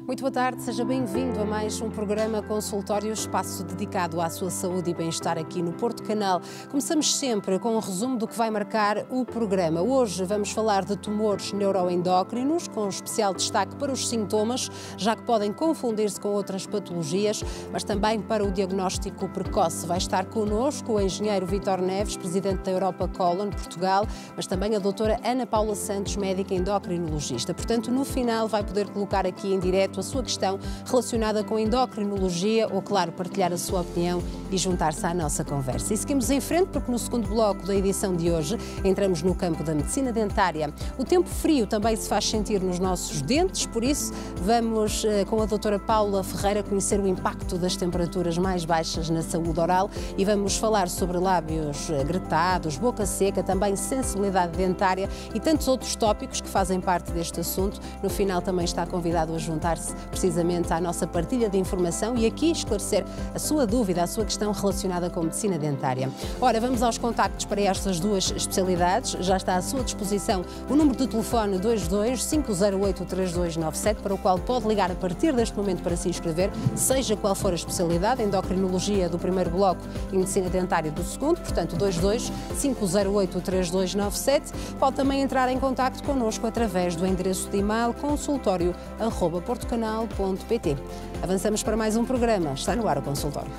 Muito boa tarde, seja bem-vindo a mais um programa Consultório, espaço dedicado à sua saúde e bem-estar aqui no Porto Canal. Começamos sempre com um resumo do que vai marcar o programa. Hoje vamos falar de tumores neuroendócrinos, com especial destaque para os sintomas, já que podem confundir-se com outras patologias, mas também para o diagnóstico precoce. Vai estar connosco o engenheiro Vítor Neves, presidente da Europa Colon, Portugal, mas também a doutora Ana Paula Santos, médica endocrinologista. Portanto, no final vai poder colocar aqui em direto a sua questão relacionada com a endocrinologia ou, claro, partilhar a sua opinião e juntar-se à nossa conversa. E seguimos em frente porque no segundo bloco da edição de hoje entramos no campo da medicina dentária. O tempo frio também se faz sentir nos nossos dentes, por isso vamos com a doutora Paula Ferreira conhecer o impacto das temperaturas mais baixas na saúde oral e vamos falar sobre lábios gretados, boca seca, também sensibilidade dentária e tantos outros tópicos que fazem parte deste assunto. No final também está convidado a juntar-se precisamente à nossa partilha de informação e aqui esclarecer a sua dúvida, a sua questão relacionada com medicina dentária. Ora, vamos aos contactos para estas duas especialidades. Já está à sua disposição o número de telefone 22-508-3297, para o qual pode ligar a partir deste momento para se inscrever, seja qual for a especialidade, endocrinologia do primeiro bloco e medicina dentária do segundo, portanto 22-508-3297. Pode também entrar em contacto connosco através do endereço de e-mail consultório@portocanal.pt. Avançamos para mais um programa. Está no ar o consultório.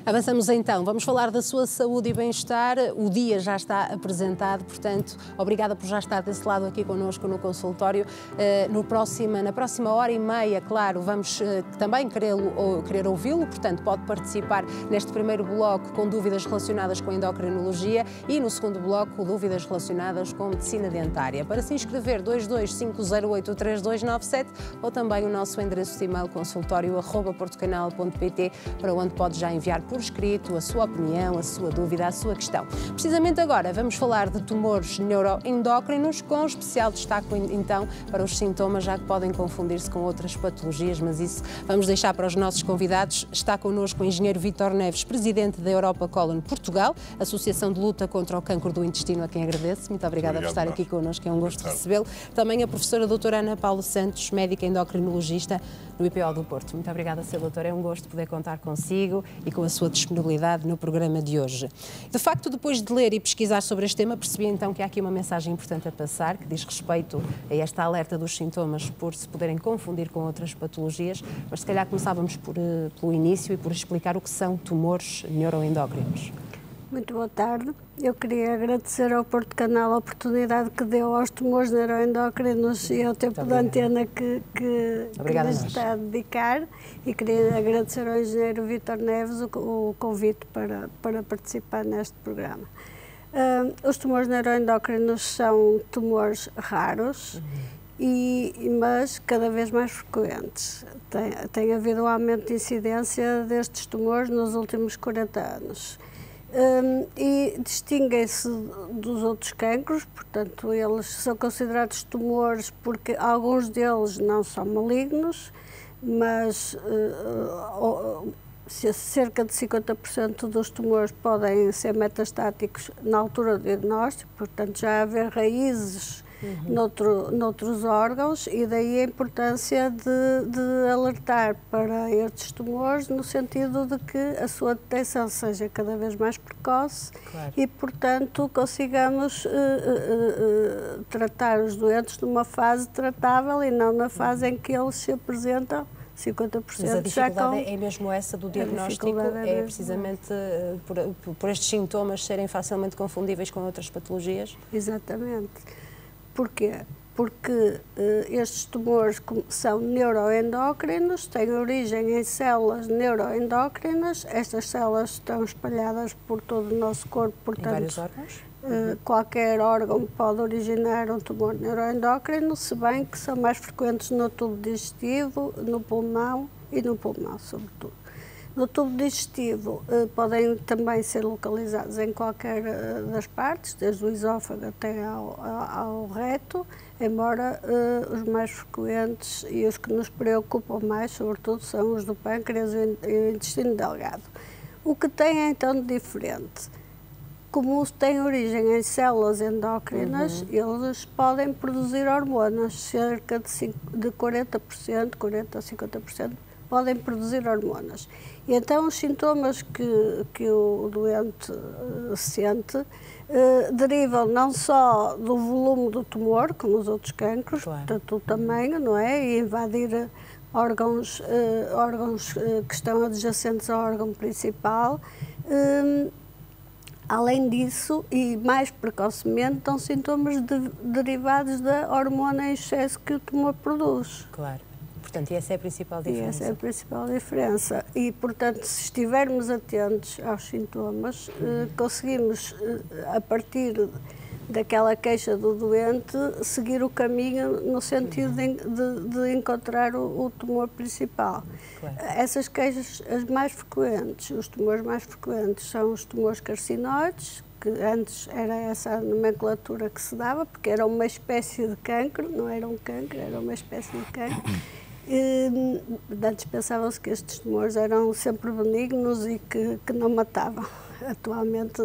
Avançamos então, vamos falar da sua saúde e bem-estar. O dia já está apresentado, portanto, obrigada por já estar desse lado aqui connosco no consultório. Na próxima hora e meia, claro, vamos também querer ouvi-lo, portanto, pode participar neste primeiro bloco com dúvidas relacionadas com a endocrinologia e no segundo bloco dúvidas relacionadas com medicina dentária. Para se inscrever, 22-508-3297 ou também o nosso endereço de e-mail consultório@portocanal.pt, para onde pode já enviar por escrito a sua opinião, a sua dúvida, a sua questão. Precisamente agora vamos falar de tumores neuroendócrinos, com especial destaque então para os sintomas, já que podem confundir-se com outras patologias, mas isso vamos deixar para os nossos convidados. Está connosco o engenheiro Vítor Neves, presidente da Europa Colon Portugal, Associação de Luta contra o Cancro do Intestino, a quem agradeço. Muito obrigada por estar aqui connosco, é um gosto recebê-lo. Também a professora doutora Ana Paula Santos, médica endocrinologista no IPO do Porto. Muito obrigada, Sra. Doutora, é um gosto poder contar consigo e com a sua disponibilidade no programa de hoje. De facto, depois de ler e pesquisar sobre este tema, percebi então que há aqui uma mensagem importante a passar, que diz respeito a esta alerta dos sintomas por se poderem confundir com outras patologias, mas se calhar começávamos pelo início e por explicar o que são tumores neuroendócrinos. Muito boa tarde. Eu queria agradecer ao Porto Canal a oportunidade que deu aos tumores neuroendócrinos e ao tempo da antena que nos está a dedicar, e queria agradecer ao engenheiro Vítor Neves o convite para participar neste programa. Os tumores neuroendócrinos são tumores raros, mas cada vez mais frequentes. Tem havido um aumento de incidência destes tumores nos últimos 40 anos. E distinguem-se dos outros cancros, portanto, eles são considerados tumores porque alguns deles não são malignos, mas cerca de 50% dos tumores podem ser metastáticos na altura do diagnóstico, portanto, já haver raízes noutros órgãos, e daí a importância de alertar para estes tumores, no sentido de que a sua detecção seja cada vez mais precoce, claro, e, portanto, consigamos tratar os doentes numa fase tratável e não na fase em que eles se apresentam 50%. Mas a dificuldade é mesmo essa do diagnóstico, é precisamente por estes sintomas serem facilmente confundíveis com outras patologias? Exatamente. Porquê? Porque estes tumores são neuroendócrinos, têm origem em células neuroendócrinas. Estas células estão espalhadas por todo o nosso corpo, portanto, em vários órgãos? qualquer órgão pode originar um tumor neuroendócrino, se bem que são mais frequentes no tubo digestivo, no pulmão e no pulmão, sobretudo. No tubo digestivo podem também ser localizados em qualquer das partes, desde o esófago até ao reto, embora os mais frequentes e os que nos preocupam mais, sobretudo, são os do pâncreas e o intestino delgado. O que tem então de diferente? Como têm origem em células endócrinas, eles podem produzir hormonas, cerca de 40%, 40% a 50%, podem produzir hormonas. E então os sintomas que o doente sente derivam não só do volume do tumor, como os outros cancros, claro, portanto o tamanho, não é? E invadir órgãos que estão adjacentes ao órgão principal. Além disso, e mais precocemente, dão sintomas derivados da hormona em excesso que o tumor produz. Claro. Portanto, e essa é a principal diferença? E essa é a principal diferença. E, portanto, se estivermos atentos aos sintomas, conseguimos, a partir daquela queixa do doente, seguir o caminho no sentido de encontrar o tumor principal. Claro. Essas queixas, as mais frequentes, os tumores mais frequentes são os tumores carcinoides, que antes era essa a nomenclatura que se dava, porque era uma espécie de cancro, não era um cancro, era uma espécie de cancro. Antes pensavam-se que estes tumores eram sempre benignos e que não matavam. Atualmente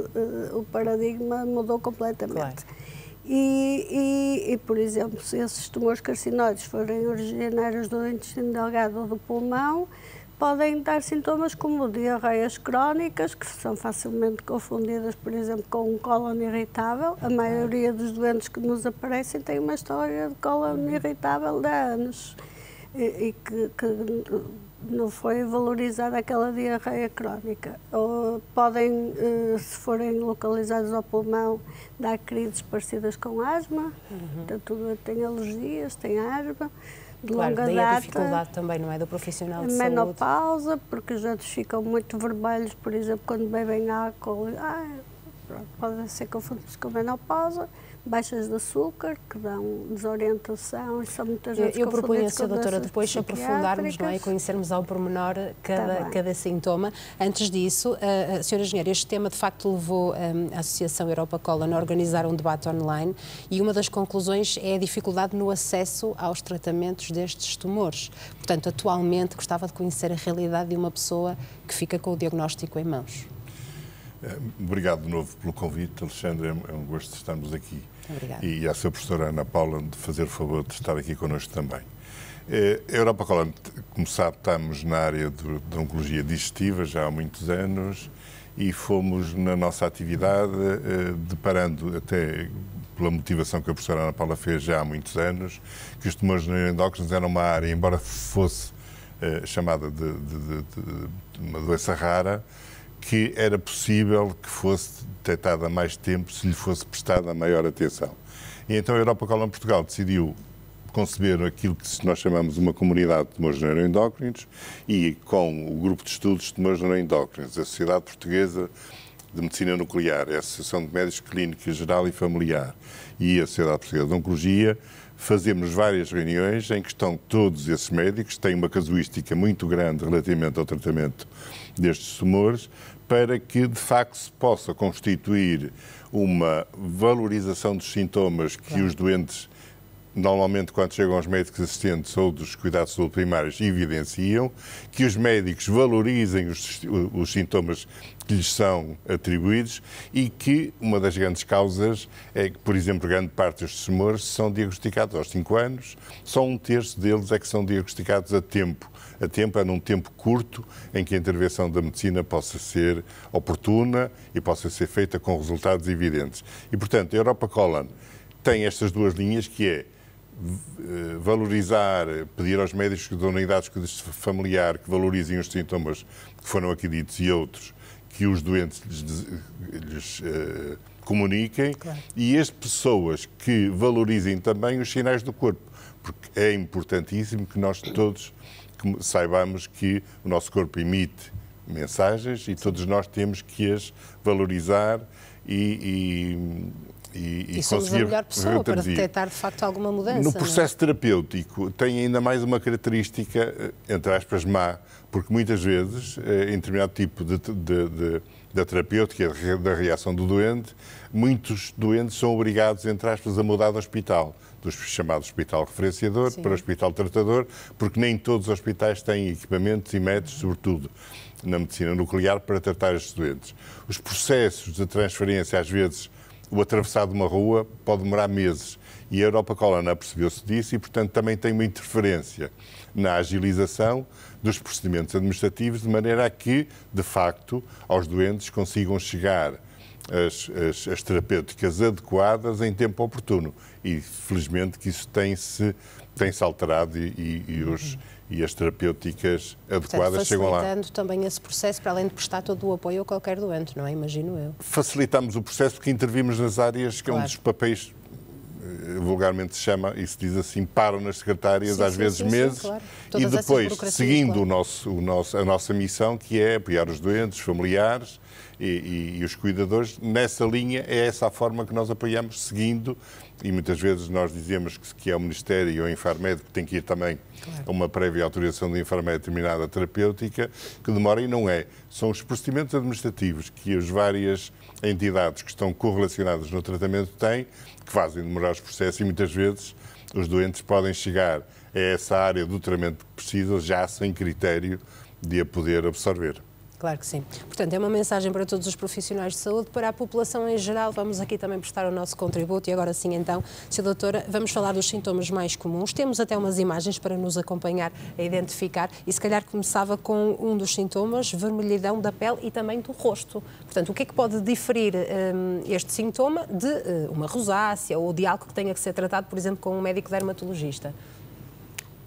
o paradigma mudou completamente. Claro. E, por exemplo, se esses tumores carcinoides forem originários do intestino delgado ou do pulmão, podem dar sintomas como diarreias crónicas, que são facilmente confundidas, por exemplo, com um cólon irritável. A maioria dos doentes que nos aparecem tem uma história de cólon irritável de há anos e que não foi valorizada aquela diarreia crónica. Ou podem, se forem localizados ao pulmão, dar crises parecidas com asma, portanto, tem alergias, tem asma, de longa data. A dificuldade também, não é, do profissional de saúde. Menopausa, porque os doentes ficam muito vermelhos, por exemplo, quando bebem álcool, pode ser confundidos com menopausa. Baixas de açúcar, que dão desorientação e são muitas vezes Eu proponho, Sra. Doutora, depois aprofundarmos, não é, e conhecermos ao pormenor cada sintoma. Antes disso, Sra. Engenheira, este tema de facto levou a Associação Europa Colon a organizar um debate online e uma das conclusões é a dificuldade no acesso aos tratamentos destes tumores. Portanto, atualmente gostava de conhecer a realidade de uma pessoa que fica com o diagnóstico em mãos. Obrigado de novo pelo convite, Alexandre, é um gosto de estarmos aqui. Obrigada. E à sua professora Ana Paula de fazer o favor de estar aqui connosco também. A Europa Colon, como sabe, estamos na área da oncologia digestiva já há muitos anos e fomos na nossa atividade deparando até pela motivação que a professora Ana Paula fez já há muitos anos, que os tumores neuroendócrinos eram uma área, embora fosse chamada de uma doença rara, que era possível que fosse detectada há mais tempo se lhe fosse prestada maior atenção. E então a Europa Colon Portugal decidiu conceber aquilo que nós chamamos uma comunidade de tumores neuroendócrinos e com o grupo de estudos de tumores neuroendócrinos, a Sociedade Portuguesa de Medicina Nuclear, a Associação de Médicos Clínica Geral e Familiar e a Sociedade Portuguesa de Oncologia, fazemos várias reuniões em que estão todos esses médicos, têm uma casuística muito grande relativamente ao tratamento destes tumores, para que, de facto, se possa constituir uma valorização dos sintomas que os doentes, normalmente, quando chegam aos médicos assistentes ou dos cuidados de saúde primários, evidenciam, que os médicos valorizem os sintomas que lhes são atribuídos e que uma das grandes causas é que, por exemplo, grande parte destes tumores são diagnosticados aos 5 anos, só 1/3 deles é que são diagnosticados a tempo. A tempo é num tempo curto em que a intervenção da medicina possa ser oportuna e possa ser feita com resultados evidentes. E, portanto, a Europa Colon tem estas duas linhas, que é valorizar, pedir aos médicos da unidade de cuidados familiar que valorizem os sintomas que foram aqui ditos e outros que os doentes lhes comuniquem, claro, e as pessoas que valorizem também os sinais do corpo, porque é importantíssimo que nós todos saibamos que o nosso corpo emite mensagens e todos nós temos que as valorizar E somos a melhor pessoa para detectar, de facto, alguma mudança. No processo terapêutico tem ainda mais uma característica, entre aspas, má, porque muitas vezes, em determinado tipo da terapêutica, da reação do doente, muitos doentes são obrigados, entre aspas, a mudar de hospital, do chamado hospital referenciador para o hospital tratador, porque nem todos os hospitais têm equipamentos e métodos, sobretudo na medicina nuclear, para tratar estes doentes. Os processos de transferência, às vezes, o atravessar de uma rua pode demorar meses. E a Europa Colana percebeu-se disso e, portanto, também tem uma interferência na agilização dos procedimentos administrativos, de maneira a que, de facto, aos doentes consigam chegar as terapêuticas adequadas em tempo oportuno. E, felizmente, que isso tem-se alterado e as terapêuticas adequadas chegam lá. Facilitando também esse processo, para além de prestar todo o apoio a qualquer doente, não é? Imagino eu. Facilitamos o processo porque intervimos nas áreas que é um dos papéis, vulgarmente se chama, e se diz assim, param nas secretárias, às vezes meses, claro. E depois, seguindo a nossa missão, que é apoiar os doentes, os familiares e os cuidadores, nessa linha é essa a forma que nós apoiamos, seguindo, e muitas vezes nós dizemos que é o Ministério e o Infarmed que tem que ir também a uma prévia autorização de Infarmed determinada terapêutica, que demora e não é. São os procedimentos administrativos que as várias entidades que estão correlacionadas no tratamento têm, que fazem demorar os processos e muitas vezes os doentes podem chegar a essa área do tratamento que precisam já sem critério de a poder absorver. Claro que sim. Portanto, é uma mensagem para todos os profissionais de saúde, para a população em geral. Vamos aqui também prestar o nosso contributo e agora sim, então, Sra. Doutora, vamos falar dos sintomas mais comuns. Temos até umas imagens para nos acompanhar a identificar e se calhar começava com um dos sintomas, vermelhidão da pele e também do rosto. Portanto, o que é que pode diferir este sintoma de uma rosácea ou de algo que tenha que ser tratado, por exemplo, com um médico dermatologista?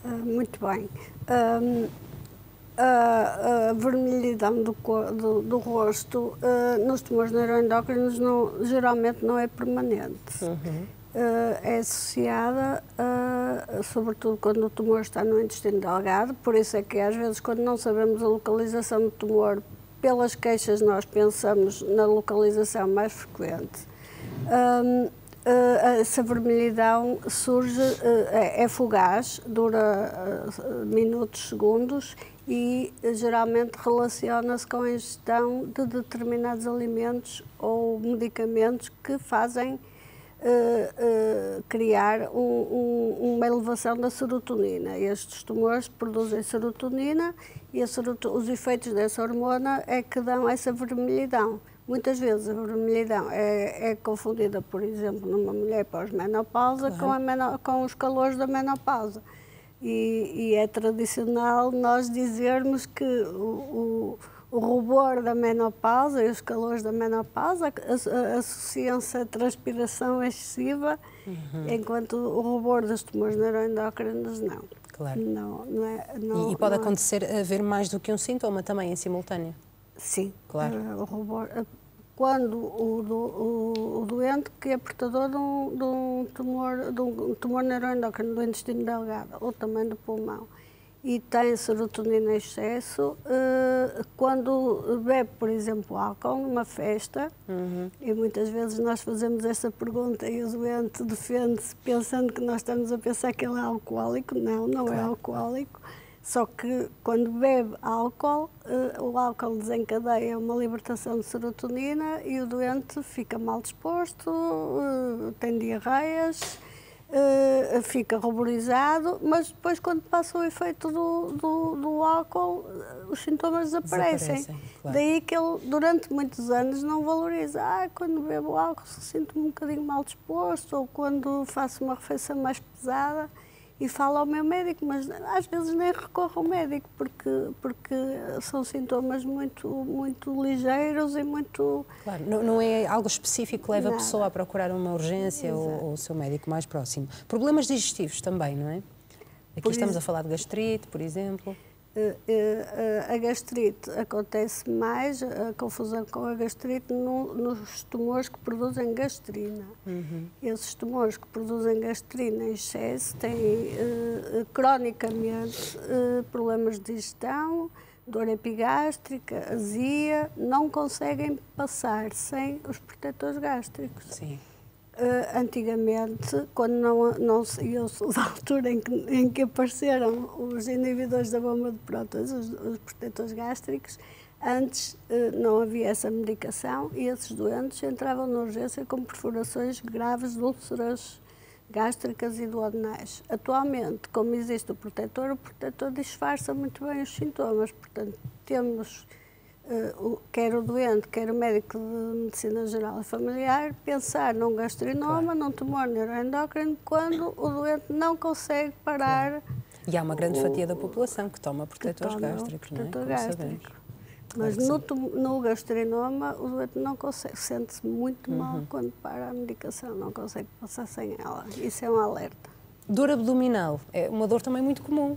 Muito bem. A vermelhidão do rosto nos tumores neuroendócrinos geralmente não é permanente. É associada, sobretudo quando o tumor está no intestino delgado, por isso é que às vezes quando não sabemos a localização do tumor, pelas queixas nós pensamos na localização mais frequente. Essa vermelhidão surge, é fugaz, dura minutos, segundos e geralmente relaciona-se com a ingestão de determinados alimentos ou medicamentos que fazem criar uma elevação da serotonina. Estes tumores produzem serotonina e os efeitos dessa hormona é que dão essa vermelhidão. Muitas vezes a vermelhidão é confundida, por exemplo, numa mulher pós-menopausa com os calores da menopausa. E é tradicional nós dizermos que o rubor da menopausa e os calores da menopausa associam-se à transpiração excessiva, enquanto o rubor dos tumores neuroendócrinos não. Claro. Não e pode acontecer haver mais do que um sintoma também em simultâneo? Sim. Claro. O rubor, quando o doente que é portador de um tumor neuroendócrino do intestino delgado ou também do pulmão e tem serotonina em excesso, quando bebe, por exemplo, álcool numa festa, e muitas vezes nós fazemos essa pergunta e o doente defende-se pensando que nós estamos a pensar que ele é alcoólico. Não é alcoólico. Só que quando bebe álcool, o álcool desencadeia uma libertação de serotonina e o doente fica mal disposto, tem diarreias, fica ruborizado, mas depois quando passa o efeito do álcool, os sintomas desaparecem. Claro. Daí que ele, durante muitos anos, não valoriza. Quando bebo álcool sinto-me um bocadinho mal disposto, ou quando faço uma refeição mais pesada, e falo ao meu médico, mas às vezes nem recorro ao médico, porque são sintomas muito ligeiros e muito... Claro, não é algo específico que leva a pessoa a procurar uma urgência ou o seu médico mais próximo. Problemas digestivos também, não é? Aqui estamos a falar de gastrite, por exemplo. A gastrite acontece mais, a confusão com a gastrite nos tumores que produzem gastrina. Esses tumores que produzem gastrina em excesso têm cronicamente problemas de digestão, dor epigástrica, azia, não conseguem passar sem os protetores gástricos. Sim. Antigamente, quando não eu sou da altura em que apareceram os inibidores da bomba de prótons, os protetores gástricos, antes não havia essa medicação e esses doentes entravam na urgência com perfurações graves de úlceras gástricas e duodenais. Atualmente, como existe o protetor disfarça muito bem os sintomas, portanto, temos quer o doente, quer o médico de medicina geral e familiar, pensar num gastrinoma, num tumor neuroendócrino, quando o doente não consegue parar. Claro. E há uma grande fatia da população que toma protetores gástricos, protetor não é? gástrico. Mas no gastrinoma o doente não consegue, sente-se muito mal quando para a medicação, não consegue passar sem ela. Isso é um alerta. Dor abdominal é uma dor também muito comum.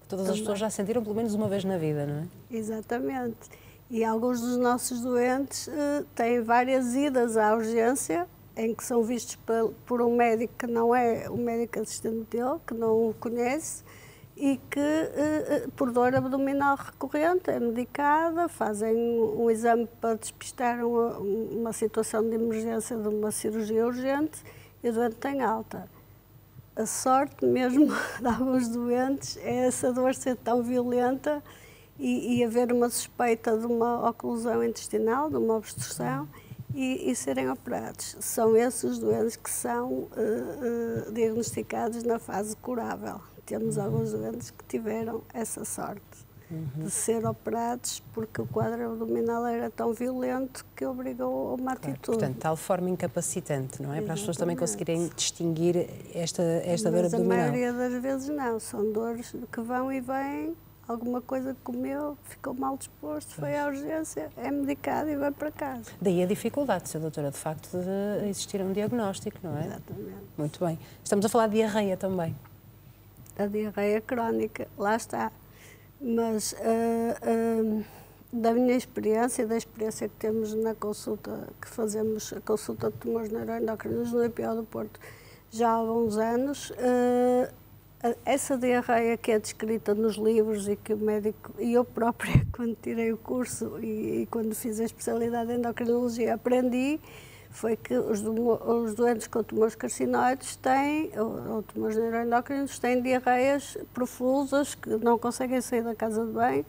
Todas as pessoas já sentiram pelo menos uma vez na vida, não é? Exatamente. E alguns dos nossos doentes têm várias idas à urgência, em que são vistos por um médico que não é o médico assistente dele, que não o conhece, e que, por dor abdominal recorrente, é medicada, fazem um exame para despistar uma situação de emergência de uma cirurgia urgente e o doente tem alta. A sorte mesmo de alguns doentes é essa dor ser tão violenta e haver uma suspeita de uma oclusão intestinal, de uma obstrução, e serem operados. São esses os doentes que são diagnosticados na fase curável. Temos alguns doentes que tiveram essa sorte de ser operados porque o quadro abdominal era tão violento que obrigou a uma atitude. Portanto, de tal forma incapacitante, não é? Para as pessoas também conseguirem distinguir esta dor abdominal. Mas a maioria das vezes não. São dores que vão e vêm. Alguma coisa que comeu, ficou mal disposto, foi à urgência, é medicado e vai para casa. Daí a dificuldade, Sra. Doutora, de facto, de existir um diagnóstico, não é? Exatamente. Muito bem. Estamos a falar de diarreia também. A diarreia crónica, lá está. Mas da minha experiência, da experiência que temos na consulta, que fazemos a consulta de tumores neuroendócrinos no IPO do Porto já há alguns anos, essa diarreia que é descrita nos livros e que o médico, e eu própria, quando tirei o curso e quando fiz a especialidade em endocrinologia, aprendi, foi que os doentes com tumores carcinoides têm, ou tumores neuroendócrinos, têm diarreias profusas, que não conseguem sair da casa de banho.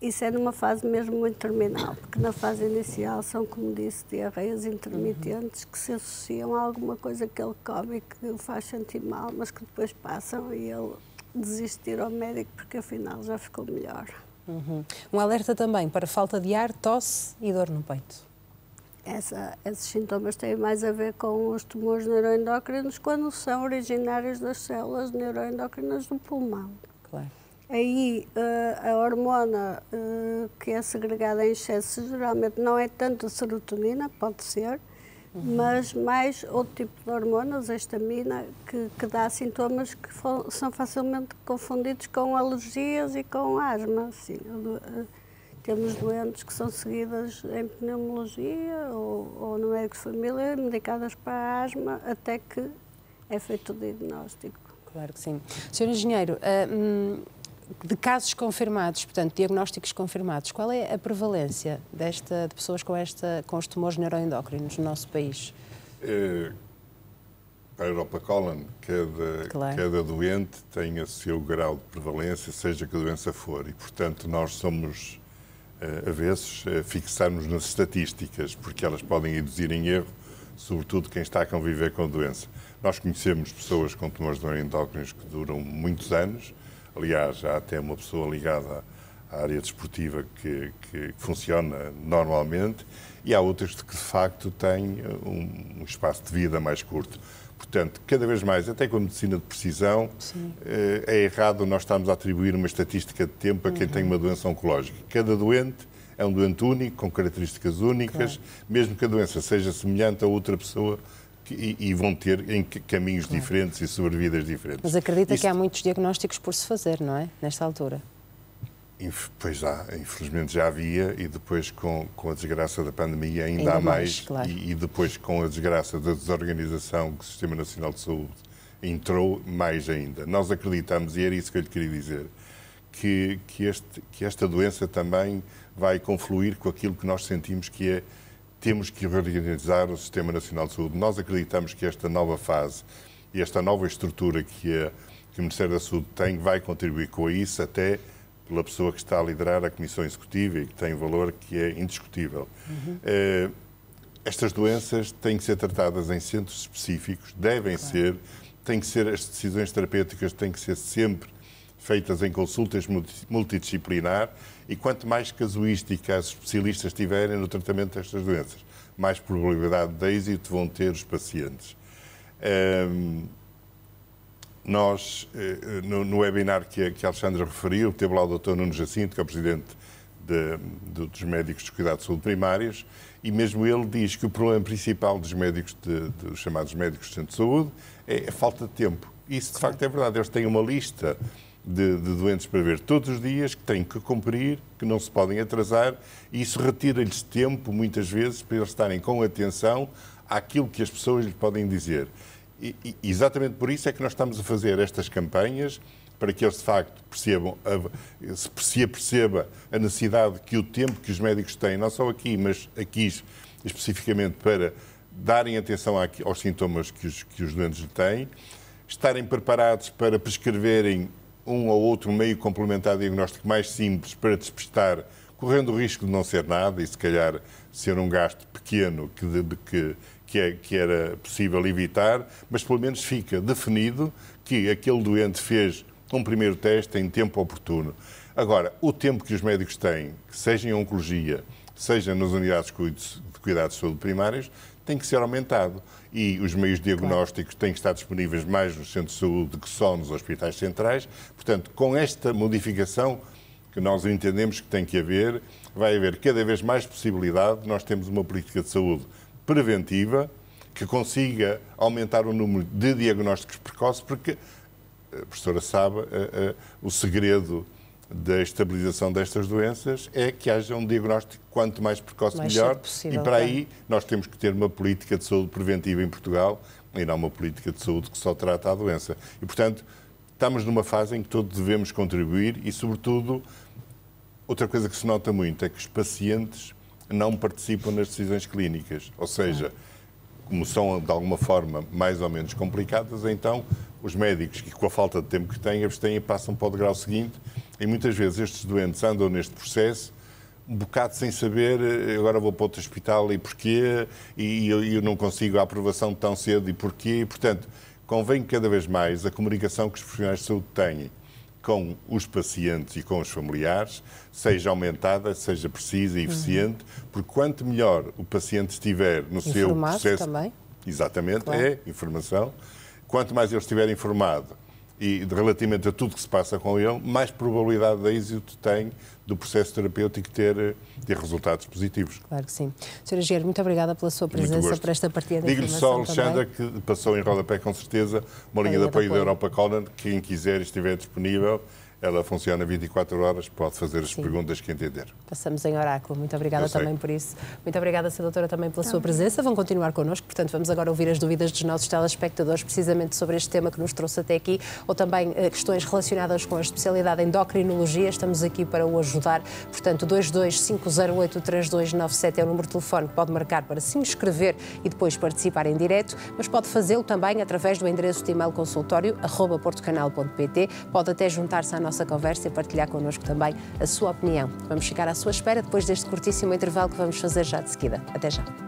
Isso é numa fase mesmo muito terminal, porque na fase inicial são, como disse, diarreias intermitentes que se associam a alguma coisa que ele come e que o faz sentir mal, mas que depois passam e ele desiste de ir ao médico porque afinal já ficou melhor. Um alerta também para falta de ar, tosse e dor no peito. Esses sintomas têm mais a ver com os tumores neuroendócrinos quando são originários das células neuroendócrinas do pulmão. Claro. Aí a hormona que é segregada em excesso geralmente não é tanto a serotonina, pode ser, mas mais outro tipo de hormonas, a histamina, que dá sintomas que são facilmente confundidos com alergias e com asma. Sim, temos doentes que são seguidas em pneumologia ou no médico de família, medicadas para a asma, até que é feito o diagnóstico. Claro que sim. Sr. Engenheiro, de casos confirmados, portanto, diagnósticos confirmados, qual é a prevalência de pessoas com os tumores neuroendócrinos no nosso país? Para a Europa Colon, cada doente tem o seu grau de prevalência, seja que a doença for, e, portanto, nós somos avessos a fixarmos nas estatísticas, porque elas podem induzir em erro, sobretudo quem está a conviver com a doença. Nós conhecemos pessoas com tumores neuroendócrinos que duram muitos anos. Aliás, há até uma pessoa ligada à área desportiva que funciona normalmente, e há outras que, de facto, têm um espaço de vida mais curto. Portanto, cada vez mais, até com a medicina de precisão, é errado nós estarmos a atribuir uma estatística de tempo a quem tem uma doença oncológica. Cada doente é um doente único, com características únicas, mesmo que a doença seja semelhante a outra pessoa, e vão ter em caminhos diferentes e sobrevidas diferentes. Mas acredita que há muitos diagnósticos por se fazer, não é? Nesta altura. Pois infelizmente já havia, e depois com a desgraça da pandemia ainda há mais, claro. e depois com a desgraça da desorganização que o Sistema Nacional de Saúde entrou, mais ainda. Nós acreditamos, e era isso que eu lhe queria dizer, que esta doença também vai confluir com aquilo que nós sentimos que é temos que reorganizar o Sistema Nacional de Saúde. Nós acreditamos que esta nova fase e esta nova estrutura que o Ministério da Saúde tem vai contribuir com isso, até pela pessoa que está a liderar a Comissão Executiva e que tem valor que é indiscutível. Estas doenças têm que ser tratadas em centros específicos, têm que ser, as decisões terapêuticas têm que ser sempre feitas em consultas multidisciplinar e quanto mais casuística os especialistas tiverem no tratamento destas doenças, mais probabilidade de êxito vão ter os pacientes. Nós, no webinar que a Alexandra referiu, teve lá o Dr. Nuno Jacinto, que é o Presidente dos médicos de cuidados de saúde primários, e mesmo ele diz que o problema principal dos médicos, dos chamados médicos de centro de saúde, é a falta de tempo. Isso, de facto, é verdade. Eles têm uma lista de doentes para ver todos os dias, que têm que cumprir, que não se podem atrasar, e isso retira-lhes tempo, muitas vezes, para eles estarem com atenção àquilo que as pessoas lhes podem dizer. E exatamente por isso é que nós estamos a fazer estas campanhas, para que eles, de facto, percebam, se aperceba a necessidade que o tempo que os médicos têm, não só aqui, mas aqui especificamente para darem atenção aos sintomas que os doentes têm, estarem preparados para prescreverem um ou outro meio complementar de diagnóstico mais simples para despistar, correndo o risco de não ser nada e, se calhar, ser um gasto pequeno que era possível evitar, mas pelo menos fica definido que aquele doente fez um primeiro teste em tempo oportuno. Agora, o tempo que os médicos têm, seja em oncologia, seja nas unidades de cuidados de saúde primários, tem que ser aumentado. E os meios diagnósticos têm que estar disponíveis mais nos centros de saúde que só nos hospitais centrais. Portanto, com esta modificação que nós entendemos que tem que haver, vai haver cada vez mais possibilidade de nós termos uma política de saúde preventiva que consiga aumentar o número de diagnósticos precoces, porque a professora sabe, o segredo da estabilização destas doenças é que haja um diagnóstico quanto mais precoce melhor, possível, e para aí nós temos que ter uma política de saúde preventiva em Portugal e não uma política de saúde que só trata a doença. E, portanto, estamos numa fase em que todos devemos contribuir e, sobretudo, outra coisa que se nota muito é que os pacientes não participam nas decisões clínicas, ou seja, como são de alguma forma mais ou menos complicadas, então os médicos, que com a falta de tempo que têm, abstêm e passam para o degrau seguinte, e muitas vezes estes doentes andam neste processo um bocado sem saber, agora vou para outro hospital e porquê, e eu não consigo a aprovação tão cedo e porquê, e, portanto, convém cada vez mais a comunicação que os profissionais de saúde têm com os pacientes e com os familiares seja aumentada, seja precisa e eficiente, porque quanto melhor o paciente estiver no seu processo... também. Exatamente, claro. Informação. Quanto mais ele estiver informado e relativamente a tudo que se passa com ele, mais probabilidade de êxito tem do processo terapêutico ter resultados positivos. Claro que sim. Sra. Engenheiro, muito obrigada pela sua presença, por esta partilha de informação. Digo-lhe só, Alexandra, que passou em rodapé com certeza uma linha de apoio da Europa Colon, que quem quiser e estiver disponível, ela funciona 24 horas, pode fazer as perguntas que entender. Passamos em oráculo. Muito obrigada também por isso. Muito obrigada, Sra. Doutora, também pela sua presença. Vão continuar connosco, portanto, vamos agora ouvir as dúvidas dos nossos telespectadores, precisamente sobre este tema que nos trouxe até aqui, ou também questões relacionadas com a especialidade em endocrinologia. Estamos aqui para o ajudar. Portanto, 225083297 é o número de telefone que pode marcar para se inscrever e depois participar em direto, mas pode fazê-lo também através do endereço de e-mail consultório@portocanal.pt. Pode até juntar-se à nossa conversa e partilhar connosco também a sua opinião. Vamos ficar à sua espera depois deste curtíssimo intervalo que vamos fazer já de seguida. Até já.